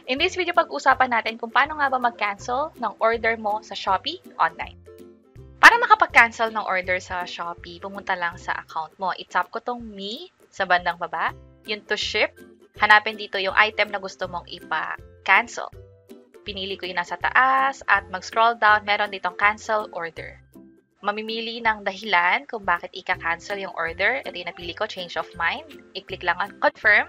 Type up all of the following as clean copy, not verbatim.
In this video, pag-usapan natin kung paano nga ba mag-cancel ng order mo sa Shopee online. Para makapag-cancel ng order sa Shopee, pumunta lang sa account mo. I-tap ko tong Me sa bandang baba, yung to ship. Hanapin dito yung item na gusto mong ipa-cancel. Pinili ko yung nasa taas at mag-scroll down, meron ditong cancel order. Mamimili ng dahilan kung bakit ika-cancel yung order. Ito yung napili ko, change of mind. I-click lang on confirm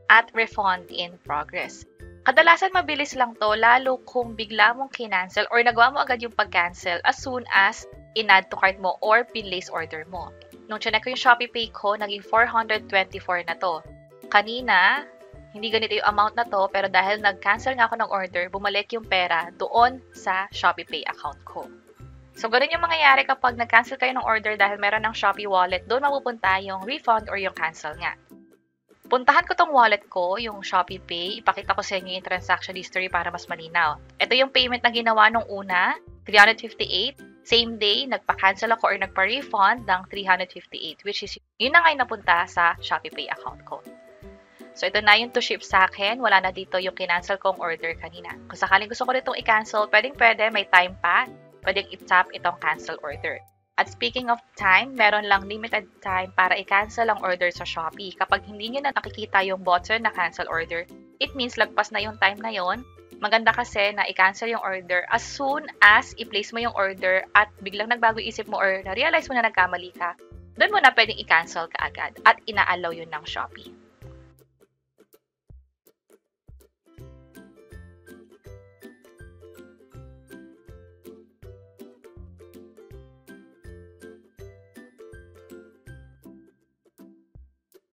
at refund in progress. Kadalasan mabilis lang to, lalo kung bigla mong kinancel or nagawa mo agad yung pag-cancel as soon as in-add to cart mo or pinlace order mo. Nung chinek ko yung Shopee Pay ko, naging 424 na to. Kanina, hindi ganito yung amount na to, pero dahil nag-cancel nga ako ng order, bumalik yung pera doon sa Shopee Pay account ko. So, ganun yung mangyayari kapag nag-cancel kayo ng order dahil meron ng Shopee wallet, doon mapupunta yung refund or yung cancel nga. Puntahan ko tong wallet ko, yung Shopee Pay. Ipakita ko sa inyo yung transaction history para mas malinaw. Ito yung payment na ginawa nung una, 358. Same day, nagpa-cancel ako or nagpa-refund ng 358, which is yun na nga yung napunta sa Shopee Pay account ko. So, ito na yung to ship sa akin. Wala na dito yung kinancel kong order kanina. Kung sakaling gusto ko ditong i-cancel, pwede, may time pa. Pwedeng i-tap itong cancel order. At speaking of time, meron lang limited time para i-cancel ang order sa Shopee. Kapag hindi nyo na nakikita yung button na cancel order, it means lagpas na yung time na yon. Maganda kasi na i-cancel yung order as soon as i-place mo yung order at biglang nagbago isip mo or na-realize mo na nagkamali ka, doon mo na pwedeng i-cancel ka agad at ina-allow yun ng Shopee.